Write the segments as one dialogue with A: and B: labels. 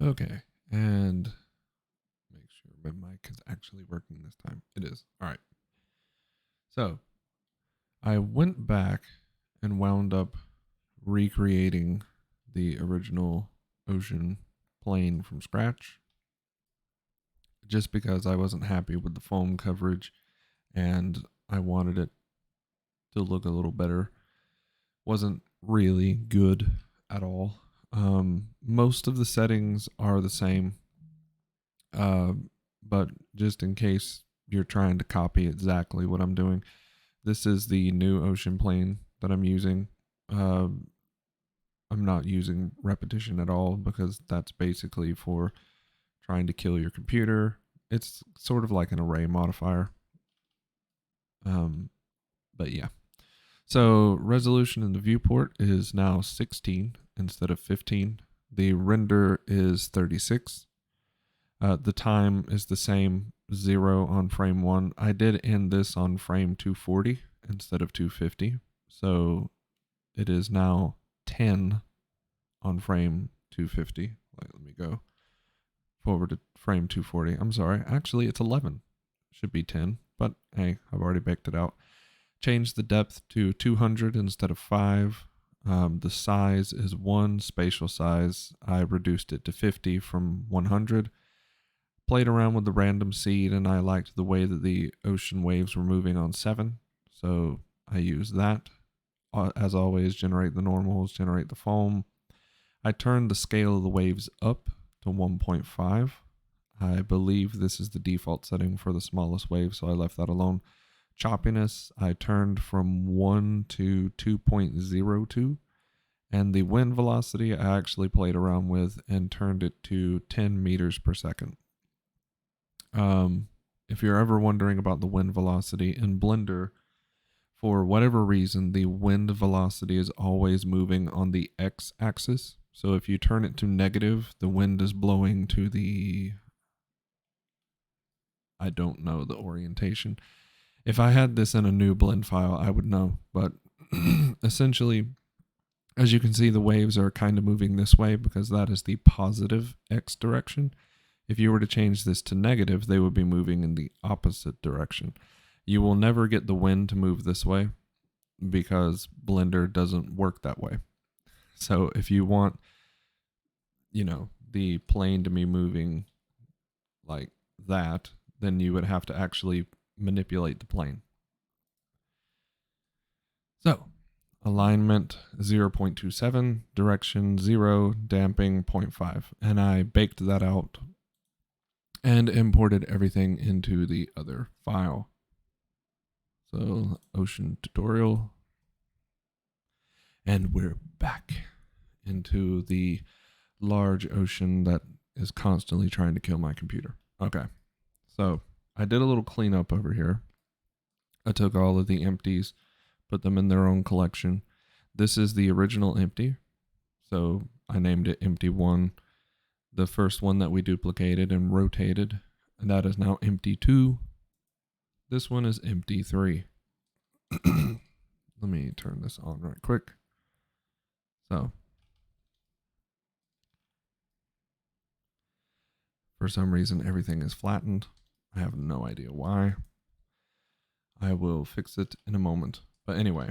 A: Okay, and make sure my mic is actually working this time. It is. All right. So I went back and wound up recreating the original ocean plane from scratch just because I wasn't happy with the foam coverage and I wanted it to look a little better. Wasn't really good at all. Most of the settings are the same, uh, but just in case you're trying to copy exactly what I'm doing, this is the new ocean plane that I'm using. I'm not using repetition at all because that's basically for trying to kill your computer. It's sort of like an array modifier. Um, but yeah. So resolution in the viewport is now 16 instead of 15. The render is 36. The time is the same, 0 on frame 1. I did end this on frame 240 instead of 250. So it is now 10 on frame 250. Let me go forward to frame 240. I'm sorry. Actually, it's 11. Should be 10, but hey, I've already baked it out. Change the depth to 200 instead of 5. The size is 1. Spatial size, I reduced it to 50 from 100. Played around with the random seed, and I liked the way that the ocean waves were moving on 7. So I used that. As always, generate the normals, generate the foam. I turned the scale of the waves up to 1.5. I believe this is the default setting for the smallest wave, so I left that alone. Choppiness, I turned from 1 to 2.02. And the wind velocity, I actually played around with and turned it to 10 meters per second. If you're ever wondering about the wind velocity in Blender, for whatever reason, the wind velocity is always moving on the x-axis. So if you turn it to negative, the wind is blowing to the... I don't know the orientation. If I had this in a new blend file, I would know. But essentially, as you can see, the waves are kind of moving this way because that is the positive x direction. If you were to change this to negative, they would be moving in the opposite direction. You will never get the wind to move this way because Blender doesn't work that way. So if you want, the plane to be moving like that, then you would have to actually manipulate the plane. So alignment 0.27, direction 0, damping 0.5. And I baked that out and imported everything into the other file. So ocean tutorial. And we're back into the large ocean that is constantly trying to kill my computer. Okay, so I did a little cleanup over here. I took all of the empties, put them in their own collection. This is the original empty, so I named it empty 1. The first one that we duplicated and rotated, and that is now empty 2. This one is empty 3. Let me turn this on right quick. So for some reason, everything is flattened. I have no idea why. I will fix it in a moment. But anyway,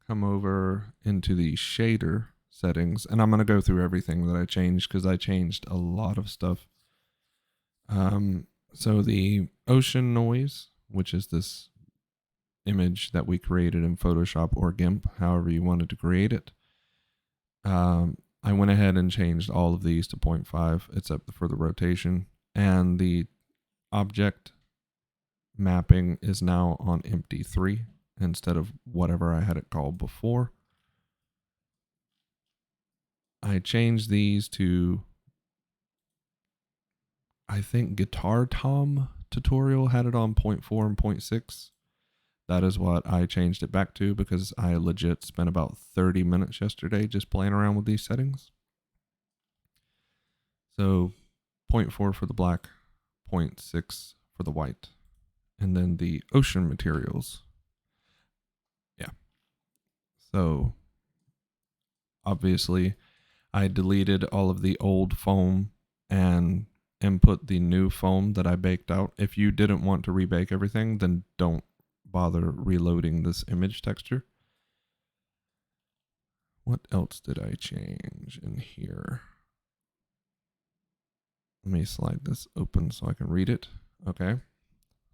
A: come over into the shader settings, and I'm going to go through everything that I changed because I changed a lot of stuff. So the ocean noise, which is this image that we created in Photoshop or GIMP, however you wanted to create it. I went ahead and changed all of these to 0.5, except for the rotation. And the object mapping is now on empty 3 instead of whatever I had it called before. I changed these to, I think Guitar Tom tutorial had it on 0.4 and 0.6. That is what I changed it back to because I legit spent about 30 minutes yesterday just playing around with these settings. So 0.4 for the black, 0.6 for the white, and then the ocean materials. Yeah. So obviously I deleted all of the old foam and input the new foam that I baked out. If you didn't want to rebake everything, then don't bother reloading this image texture. What else did I change in here? Let me slide this open so I can read it. Okay.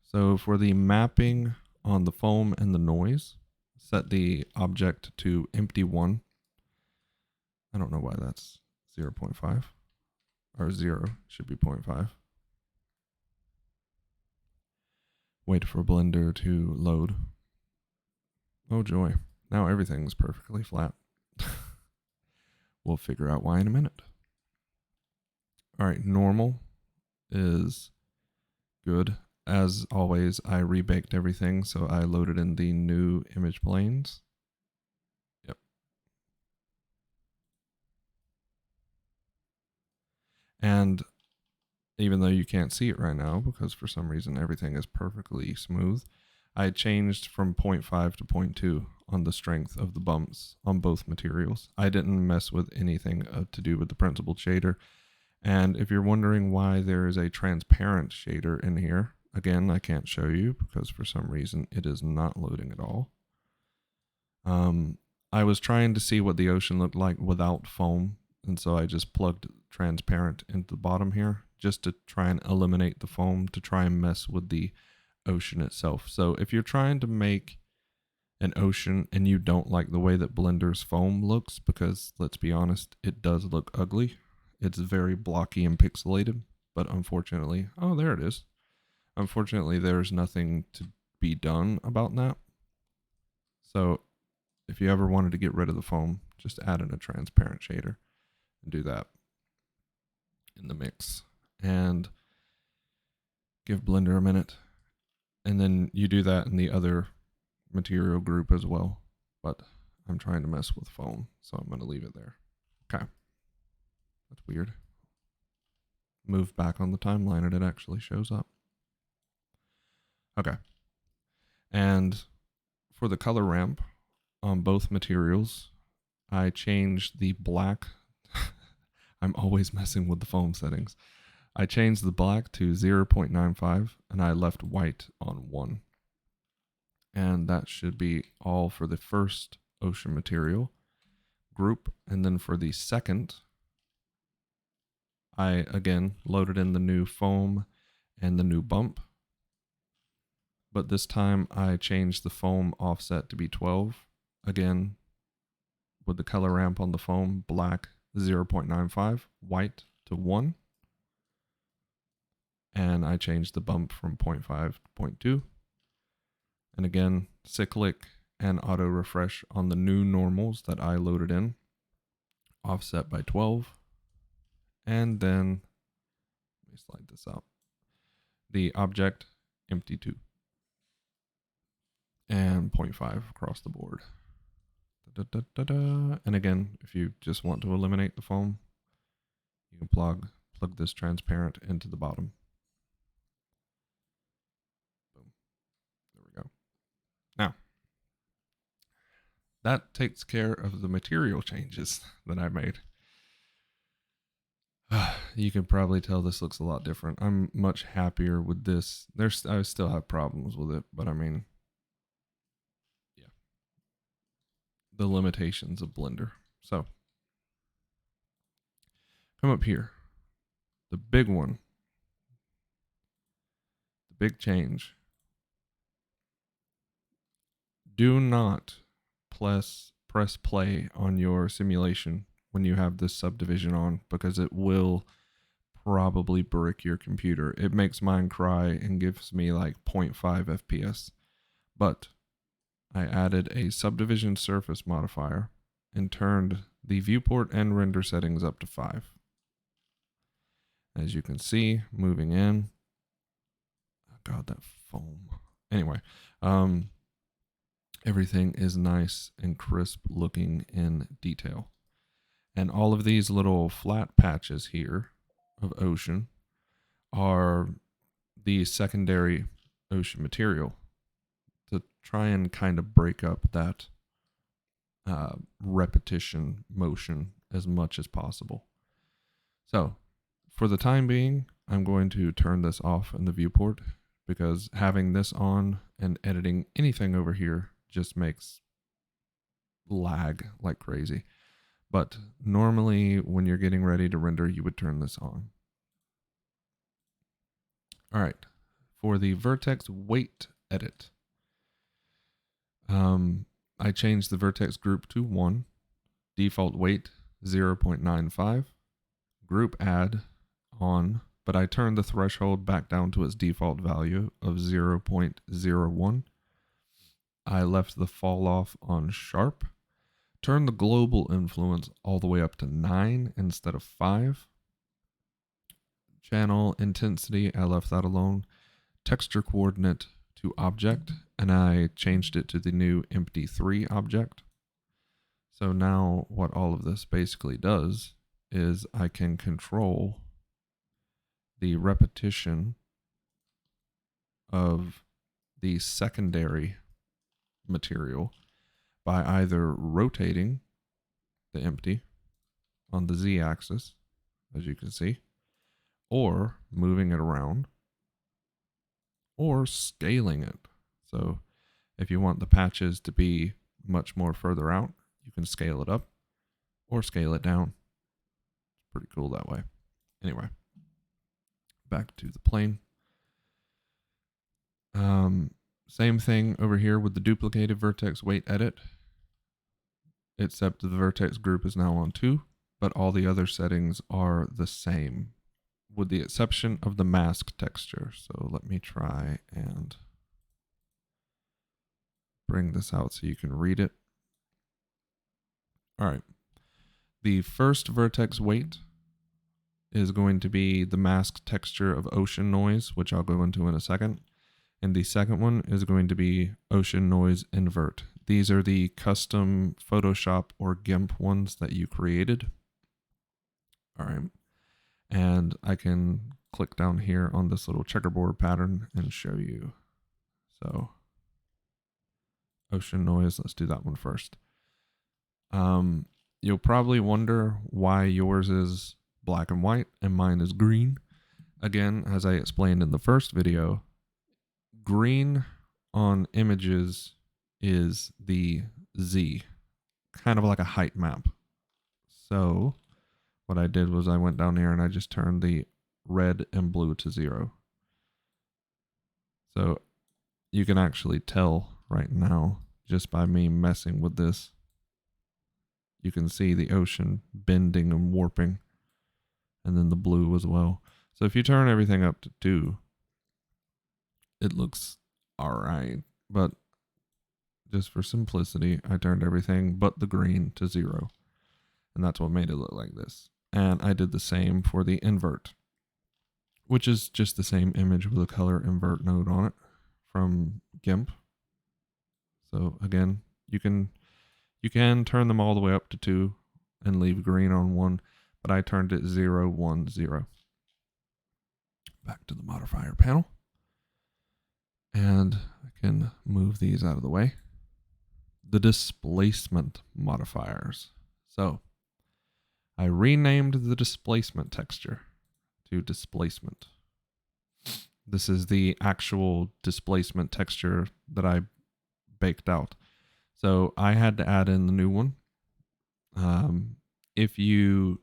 A: So for the mapping on the foam and the noise, set the object to empty 1. I don't know why that's 0.5 or 0 should be 0.5. Wait for Blender to load. Oh joy, now everything's perfectly flat. We'll figure out why in a minute. All right, normal is good. As always, I rebaked everything, so I loaded in the new image planes. Yep. And even though you can't see it right now, because for some reason everything is perfectly smooth, I changed from 0.5 to 0.2 on the strength of the bumps on both materials. I didn't mess with anything to do with the principled shader. And if you're wondering why there is a transparent shader in here, again, I can't show you because for some reason it is not loading at all. I was trying to see what the ocean looked like without foam, and so I just plugged transparent into the bottom here just to try and eliminate the foam to try and mess with the ocean itself. So if you're trying to make an ocean and you don't like the way that Blender's foam looks, because let's be honest, it does look ugly. It's very blocky and pixelated, but unfortunately, oh, there it is. Unfortunately, there's nothing to be done about that. So if you ever wanted to get rid of the foam, just add in a transparent shader and do that in the mix. And give Blender a minute. And then you do that in the other material group as well. But I'm trying to mess with foam, so I'm going to leave it there. Okay. That's weird. Move back on the timeline and it actually shows up. Okay. And for the color ramp on both materials, I changed the black. I'm always messing with the foam settings. I changed the black to 0.95 and I left white on 1. And that should be all for the first ocean material group. And then for the second, I again loaded in the new foam and the new bump. But this time I changed the foam offset to be 12. Again, with the color ramp on the foam, black 0.95, white to 1. And I changed the bump from 0.5 to 0.2. And again, cyclic and auto refresh on the new normals that I loaded in, offset by 12. And then, let me slide this out. The object, empty 2. And 0.5 across the board. And again, if you just want to eliminate the foam, you can plug this transparent into the bottom. Boom. There we go. Now, that takes care of the material changes that I made. You can probably tell this looks a lot different. I'm much happier with this. I still have problems with it, but I mean, yeah, the limitations of Blender. So, come up here. The big one. The big change. Do not press play on your simulation when you have this subdivision on, because it will probably brick your computer. It makes mine cry and gives me like 0.5 FPS. But I added a subdivision surface modifier and turned the viewport and render settings up to 5. As you can see, moving in. Oh God, that foam. Anyway, everything is nice and crisp looking in detail. And all of these little flat patches here of ocean are the secondary ocean material to try and kind of break up that repetition motion as much as possible. So for the time being, I'm going to turn this off in the viewport because having this on and editing anything over here just makes lag like crazy. But normally when you're getting ready to render, you would turn this on. All right, for the VertexWeightEdit, I changed the vertex group to 1, default weight 0.95, group add on, but I turned the threshold back down to its default value of 0.01. I left the fall off on sharp, turned the global influence all the way up to 9 instead of 5. Channel intensity, I left that alone. Texture coordinate to object, and I changed it to the new empty 3 object. So now what all of this basically does is I can control the repetition of the secondary material by either rotating the empty on the z-axis, as you can see, or moving it around, or scaling it. So if you want the patches to be much more further out, you can scale it up or scale it down. It's pretty cool that way. Anyway, back to the plane. Same thing over here with the duplicated vertex weight edit, except the vertex group is now on 2, but all the other settings are the same, with the exception of the mask texture. So let me try and bring this out so you can read it. All right. The first vertex weight is going to be the mask texture of ocean noise, which I'll go into in a second. And the second one is going to be ocean noise invert. These are the custom Photoshop or GIMP ones that you created. All right. And I can click down here on this little checkerboard pattern and show you. So ocean noise, let's do that one first. You'll probably wonder why yours is black and white and mine is green. Again, as I explained in the first video, green on images is the Z, kind of like a height map. So what I did was I went down here and I just turned the red and blue to 0. So you can actually tell right now just by me messing with this. You can see the ocean bending and warping, and then the blue as well. So if you turn everything up to 2, it looks alright, but just for simplicity, I turned everything but the green to 0, and that's what made it look like this. And I did the same for the invert, which is just the same image with a color invert node on it from GIMP. So again, you can turn them all the way up to 2 and leave green on 1, but I turned it 0, 1, 0. Back to the modifier panel. And I can move these out of the way. The displacement modifiers. So I renamed the displacement texture to displacement. This is the actual displacement texture that I baked out. So I had to add in the new one. If you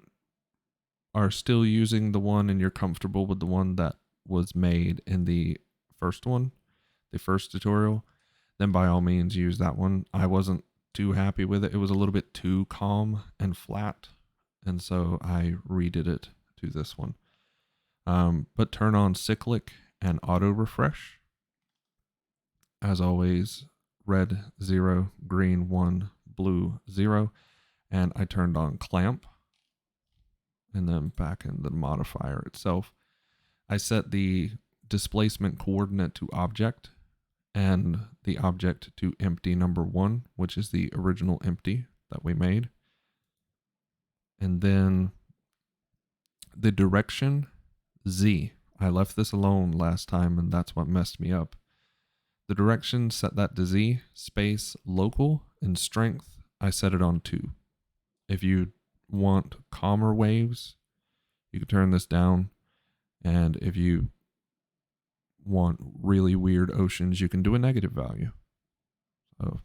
A: are still using the one and you're comfortable with the one that was made in the first one, the first tutorial, then by all means use that one. I wasn't too happy with it. It was a little bit too calm and flat, and so I redid it to this one. But turn on cyclic and auto refresh. As always, red 0, green 1, blue 0, and I turned on clamp. And then back in the modifier itself, I set the displacement coordinate to object and the object to empty number 1, which is the original empty that we made. And then the direction Z. I left this alone last time and that's what messed me up. The direction, set that to Z, space, local, and strength, I set it on 2. If you want calmer waves, you can turn this down. And if you want really weird oceans, you can do a negative value. So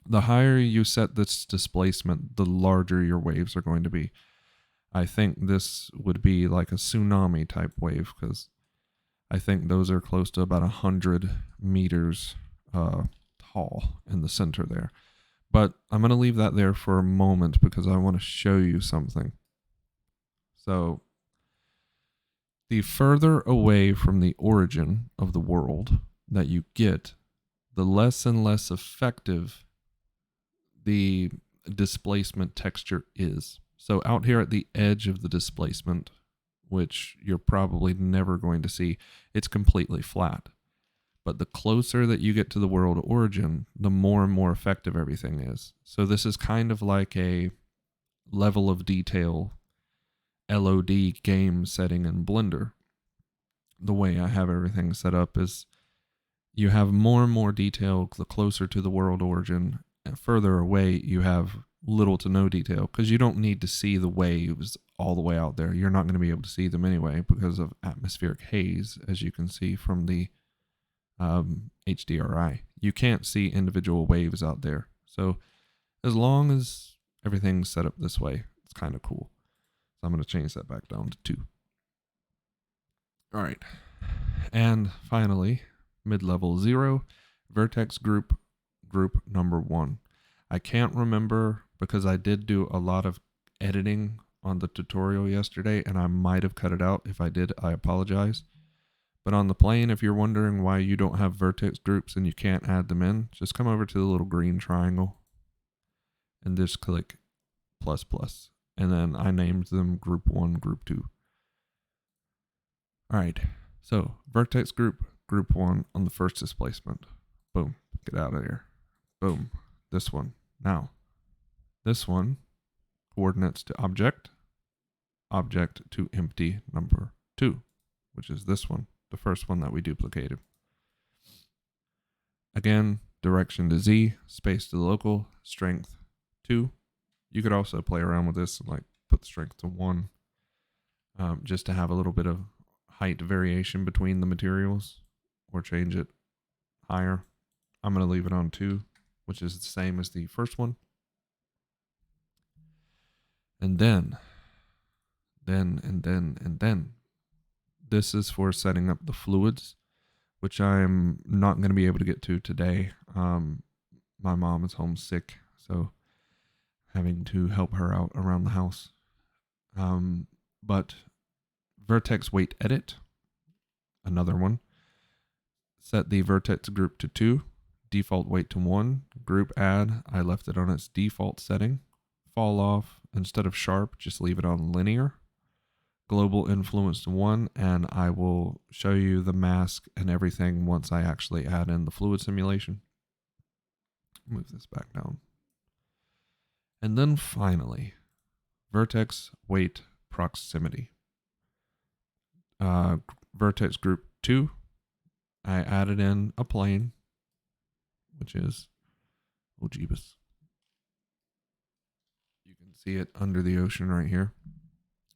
A: the higher you set this displacement, the larger your waves are going to be. I think this would be like a tsunami type wave, because I think those are close to about 100 meters tall in the center there. But I'm going to leave that there for a moment because I want to show you something. So the further away from the origin of the world that you get, the less and less effective the displacement texture is. So out here at the edge of the displacement, which you're probably never going to see, it's completely flat. But the closer that you get to the world origin, the more and more effective everything is. So this is kind of like a level of detail LOD game setting in Blender. The way I have everything set up is you have more and more detail the closer to the world origin, and further away you have little to no detail, because you don't need to see the waves all the way out there. You're not going to be able to see them anyway because of atmospheric haze, as you can see from the HDRI. You can't see individual waves out there. So as long as everything's set up this way, it's kind of cool. So I'm going to change that back down to 2. All right. And finally, mid-level 0, vertex group number 1. I can't remember because I did do a lot of editing on the tutorial yesterday, and I might have cut it out. If I did, I apologize. But on the plane, if you're wondering why you don't have vertex groups and you can't add them in, just come over to the little green triangle and just click ++. And then I named them group 1, group 2. All right, so vertex group 1 on the first displacement. Boom, get out of here. Boom, this one. Now, this one, coordinates to object to empty number 2, which is this one, the first one that we duplicated. Again, direction to Z, space to the local, strength 2. You could also play around with this and like put the strength to 1, just to have a little bit of height variation between the materials, or change it higher. I'm going to leave it on 2, which is the same as the first one. And then, this is for setting up the fluids, which I'm not going to be able to get to today. My mom is homesick, so having to help her out around the house. But VertexWeightEdit, another one. Set the vertex group to 2, default weight to 1, group add, I left it on its default setting. Fall off, instead of sharp, just leave it on linear. Global influence to 1, and I will show you the mask and everything once I actually add in the fluid simulation. Move this back down. And then finally, VertexWeight vertex group 2, I added in a plane, which is, oh jeebus. You can see it under the ocean right here.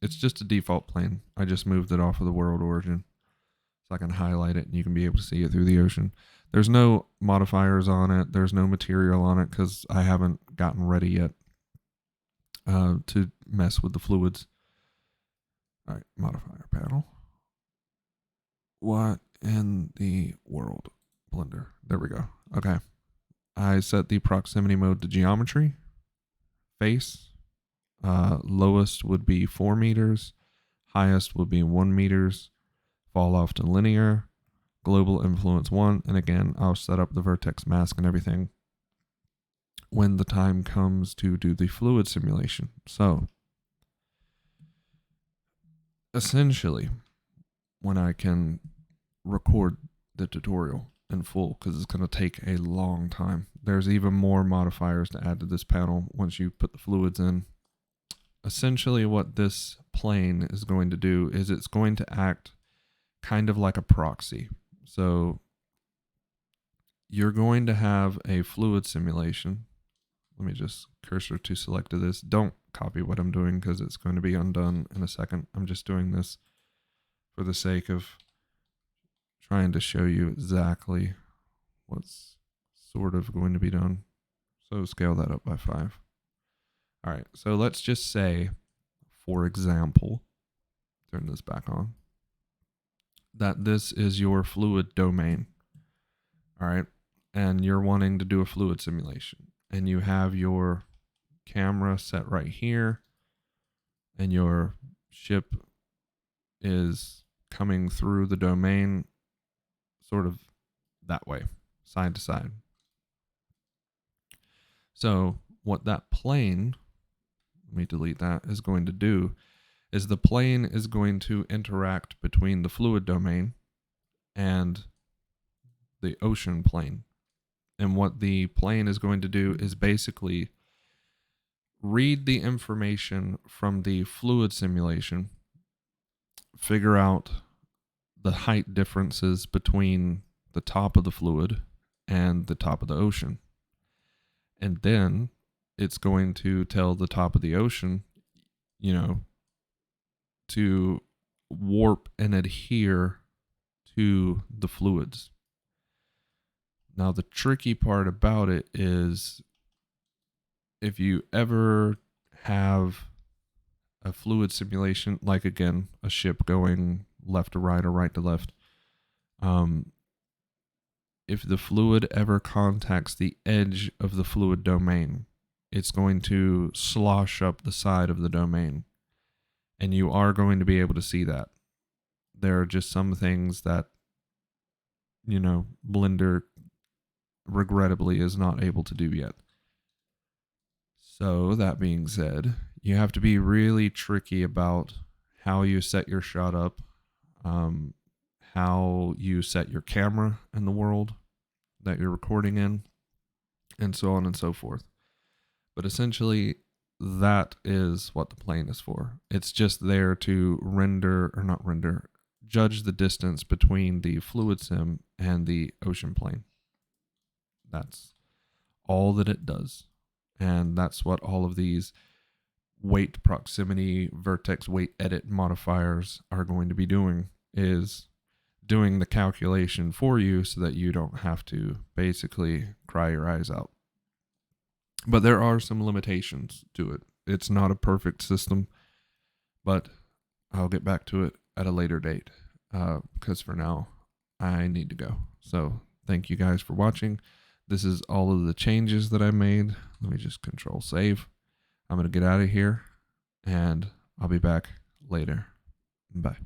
A: It's just a default plane. I just moved it off of the world origin so I can highlight it and you can be able to see it through the ocean. There's no modifiers on it. There's no material on it because I haven't gotten ready yet to mess with the fluids. All right, modifier panel. What in the world? Blender. There we go. Okay. I set the proximity mode to geometry. Face. Lowest would be 4 meters. Highest would be 1 meters. Fall off to linear. Global influence 1. And again, I'll set up the vertex mask and everything when the time comes to do the fluid simulation. So, essentially, when I can record the tutorial in full, because it's going to take a long time. There's even more modifiers to add to this panel once you put the fluids in. Essentially what this plane is going to do is it's going to act kind of like a proxy. So you're going to have a fluid simulation Let me just cursor to select to this. Don't copy what I'm doing because it's going to be undone in a second. I'm just doing this for the sake of trying to show you exactly what's sort of going to be done. So scale that up by 5. All right, so let's just say, for example, turn this back on, that this is your fluid domain. All right, and you're wanting to do a fluid simulation, and you have your camera set right here, and your ship is coming through the domain sort of that way, side to side. So what that plane, let me delete that, is going to do is the plane is going to interact between the fluid domain and the ocean plane. And what the plane is going to do is basically read the information from the fluid simulation, figure out the height differences between the top of the fluid and the top of the ocean. And then it's going to tell the top of the ocean, you know, to warp and adhere to the fluids. Now, the tricky part about it is if you ever have a fluid simulation, like again, a ship going left to right or right to left, if the fluid ever contacts the edge of the fluid domain, it's going to slosh up the side of the domain. And you are going to be able to see that. There are just some things that, you know, Blender regrettably is not able to do yet. So that being said, you have to be really tricky about how you set your shot up, how you set your camera in the world that you're recording in, and so on and so forth. But essentially, that is what the plane is for. It's just there to judge the distance between the fluid sim and the ocean plane. That's all that it does. And that's what all of these weight proximity, VertexWeightEdit modifiers are going to be doing, is doing the calculation for you so that you don't have to basically cry your eyes out. But there are some limitations to it. It's not a perfect system, but I'll get back to it at a later date because for now I need to go. So thank you guys for watching. This is all of the changes that I made. Let me just control save. I'm going to get out of here and I'll be back later. Bye.